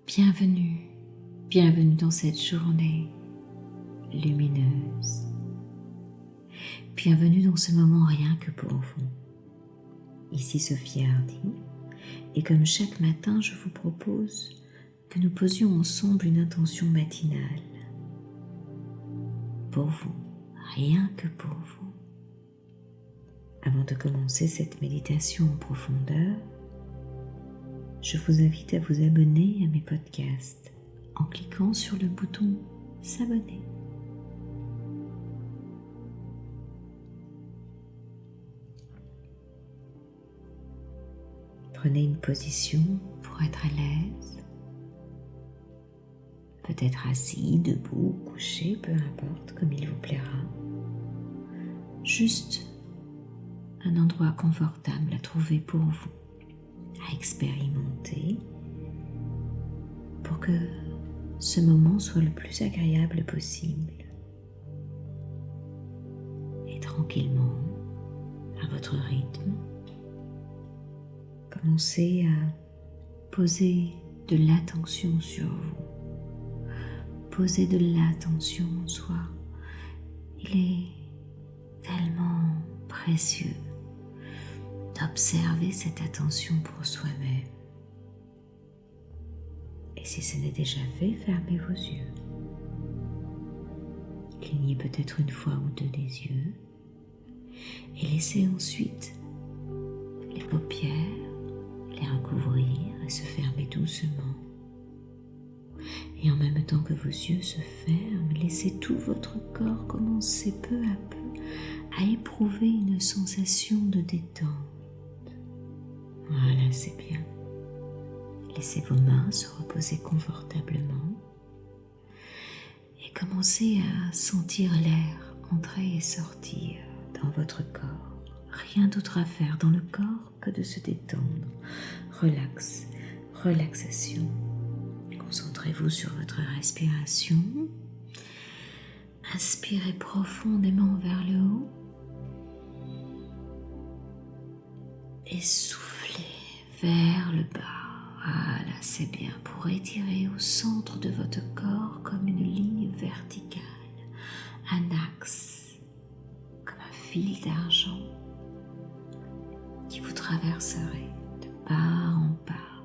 Bienvenue, bienvenue dans cette journée lumineuse. Bienvenue dans ce moment rien que pour vous. Ici Sophie Hardy, et comme chaque matin, je vous propose que nous posions ensemble une intention matinale. Pour vous, rien que pour vous. Avant de commencer cette méditation en profondeur, je vous invite à vous abonner à mes podcasts en cliquant sur le bouton s'abonner. Prenez une position pour être à l'aise, peut-être assis, debout, couché, peu importe, comme il vous plaira. Juste un endroit confortable à trouver pour vous, à expérimenter, pour que ce moment soit le plus agréable possible. Et tranquillement, à votre rythme, commencez à poser de l'attention sur vous. Posez de l'attention en soi. Il est tellement précieux d'observer cette attention pour soi-même. Et si ce n'est déjà fait, fermez vos yeux. Clignez peut-être une fois ou deux les yeux et laissez ensuite les paupières les recouvrir et se fermer doucement. Et en même temps que vos yeux se ferment, laissez tout votre corps commencer peu à peu à éprouver une sensation de détente. Voilà, c'est bien. Laissez vos mains se reposer confortablement et commencez à sentir l'air entrer et sortir dans votre corps. Rien d'autre à faire dans le corps que de se détendre. Relax, relaxation. Concentrez-vous sur votre respiration. Inspirez profondément vers le haut et soufflez vers le bas. Voilà, c'est bien, pour étirer au centre de votre corps comme une ligne verticale, un axe, comme un fil d'argent qui vous traverserait de part en part,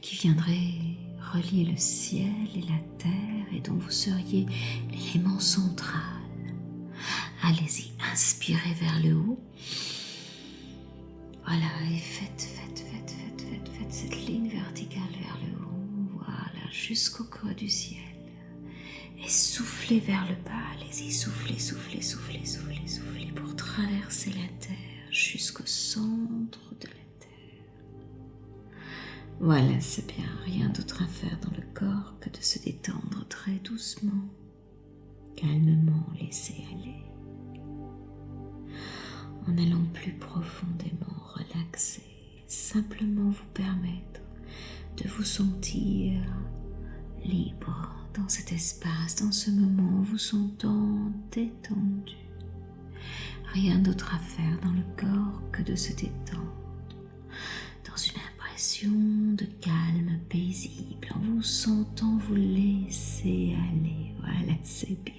qui viendrait relier le ciel et la terre et dont vous seriez l'élément central. Allez-y, inspirez vers le haut. Voilà, et faites cette ligne verticale vers le haut, voilà, jusqu'au creux du ciel. Et soufflez vers le bas, allez-y, soufflez pour traverser la terre jusqu'au centre de la terre. Voilà, c'est bien, rien d'autre à faire dans le corps que de se détendre très doucement, calmement, laisser aller. En allant plus profondément relaxer, simplement vous permettre de vous sentir libre dans cet espace, dans ce moment, vous sentant détendu. Rien d'autre à faire dans le corps que de se détendre, dans une impression de calme paisible, en vous sentant vous laisser aller. Voilà, c'est bien.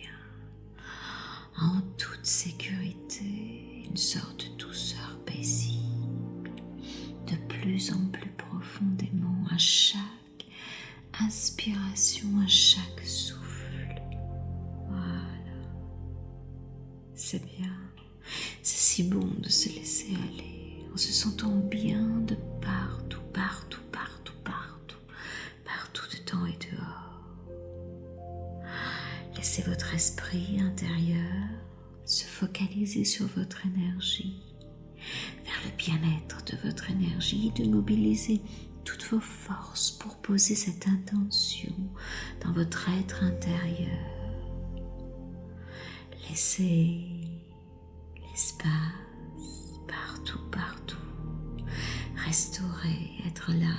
En toute sécurité, une sorte de douceur paisible, de plus en plus profondément à chaque inspiration, à chaque souffle. Voilà, c'est bien, c'est si bon de se laisser aller, en se sentant bien de partout dedans et dehors. Laissez votre esprit intérieur se focaliser sur votre énergie, vers le bien-être de votre énergie, de mobiliser toutes vos forces pour poser cette intention dans votre être intérieur. Laissez l'espace partout, restaurer, être là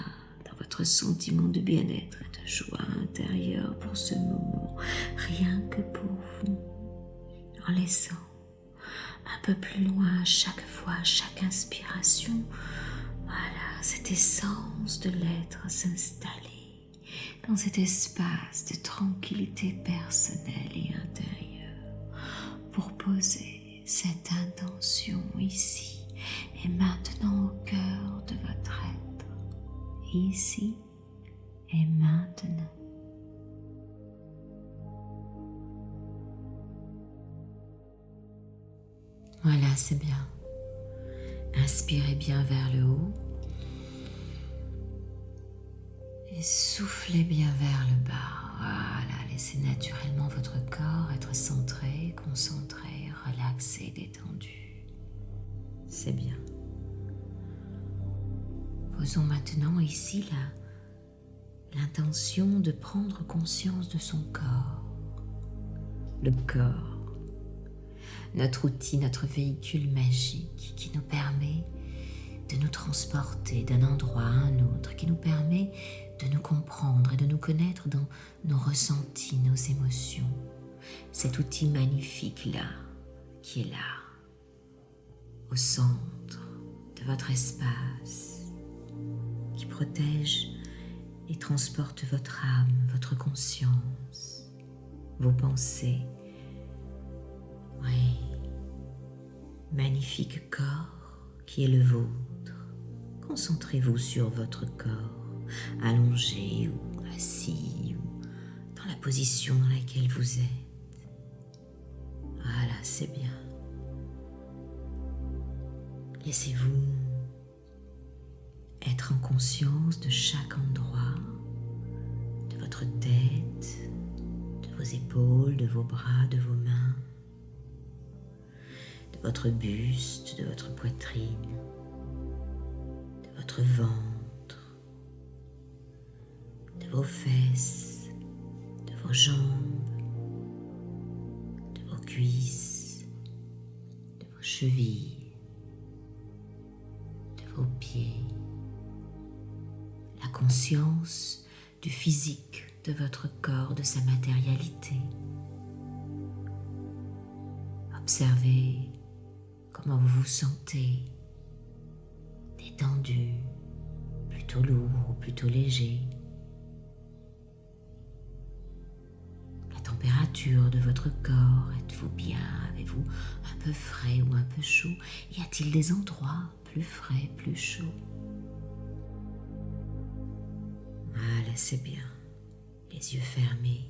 dans votre sentiment de bien-être et de joie intérieure pour ce moment, rien que pour vous, en laissant un peu plus loin à chaque fois, à chaque inspiration, voilà, cette essence de l'être s'installer dans cet espace de tranquillité personnelle et intérieure pour poser cette intention ici et maintenant au cœur de votre être, ici et maintenant. Voilà, c'est bien. Inspirez bien vers le haut et soufflez bien vers le bas. Voilà, laissez naturellement votre corps être centré, concentré, relaxé, détendu. C'est bien. Posons maintenant ici l'intention de prendre conscience de son corps. Le corps. Notre outil, notre véhicule magique qui nous permet de nous transporter d'un endroit à un autre, qui nous permet de nous comprendre et de nous connaître dans nos ressentis, nos émotions. Cet outil magnifique-là, qui est là, au centre de votre espace, qui protège et transporte votre âme, votre conscience, vos pensées. Oui, magnifique corps qui est le vôtre. Concentrez-vous sur votre corps, allongé ou assis ou dans la position dans laquelle vous êtes. Voilà, c'est bien. Laissez-vous être en conscience de chaque endroit, de votre tête, de vos épaules, de vos bras, de vos mains, de votre buste, de votre poitrine, de votre ventre, de vos fesses, de vos jambes, de vos cuisses, de vos chevilles, de vos pieds. La conscience du physique de votre corps, de sa matérialité. Observez comment vous vous sentez, détendu, plutôt lourd ou plutôt léger. La température de votre corps, êtes-vous bien? Avez-vous un peu frais ou un peu chaud? Y a-t-il des endroits plus frais, plus chauds? Voilà, c'est bien. Les yeux fermés.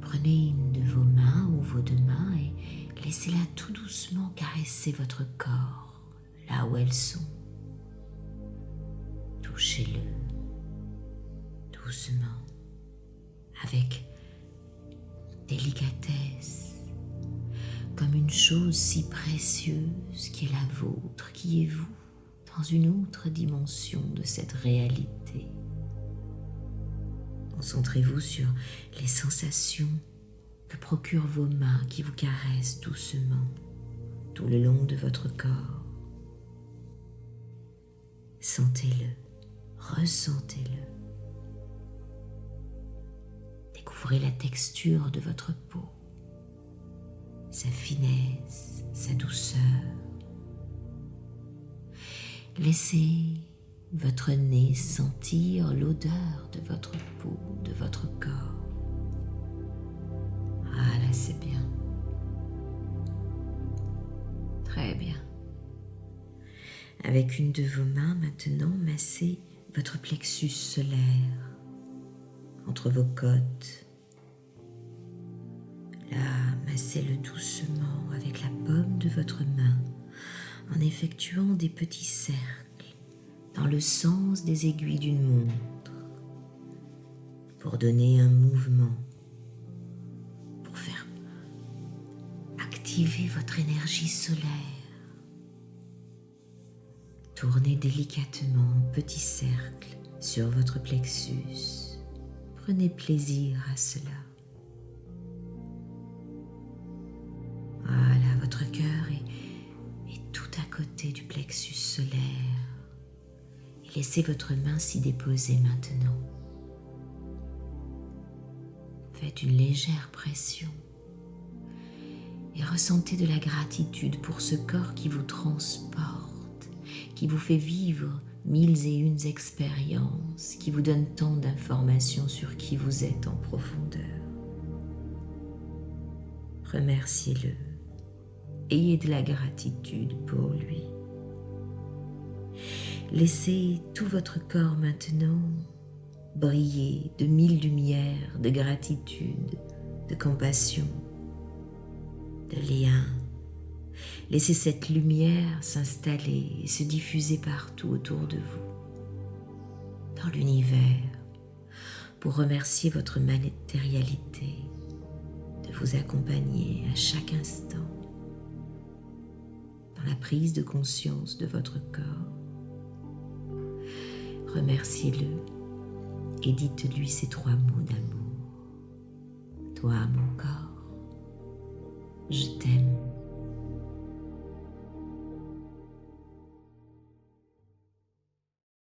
Prenez une de vos mains ou vos deux mains et laissez-la tout doucement caresser votre corps, là où elles sont. Touchez-le doucement, avec délicatesse, comme une chose si précieuse qui est la vôtre, qui est vous, dans une autre dimension de cette réalité. Concentrez-vous sur les sensations que procurent vos mains qui vous caressent doucement tout le long de votre corps. Sentez-le, ressentez-le. Découvrez la texture de votre peau, sa finesse, sa douceur. Laissez votre nez sentir l'odeur de votre peau, de votre corps. Voilà, c'est bien. Très bien. Avec une de vos mains, maintenant, massez votre plexus solaire entre vos côtes. Là, massez-le doucement avec la paume de votre main en effectuant des petits cercles dans le sens des aiguilles d'une montre pour donner un mouvement, pour faire activer votre énergie solaire. Tournez délicatement en petits cercles sur votre plexus. Prenez plaisir à cela. Voilà, votre cœur est tout à côté du plexus solaire. Et laissez votre main s'y déposer maintenant. Faites une légère pression et ressentez de la gratitude pour ce corps qui vous transporte, qui vous fait vivre 1001 expériences, qui vous donne tant d'informations sur qui vous êtes en profondeur. Remerciez-le. Ayez de la gratitude pour lui. Laissez tout votre corps maintenant briller de 1000 lumières de gratitude, de compassion, de lien. Laissez cette lumière s'installer et se diffuser partout autour de vous, dans l'univers, pour remercier votre matérialité de vous accompagner à chaque instant dans la prise de conscience de votre corps. Remerciez-le et dites-lui ces 3 mots d'amour. Toi, mon corps, je t'aime.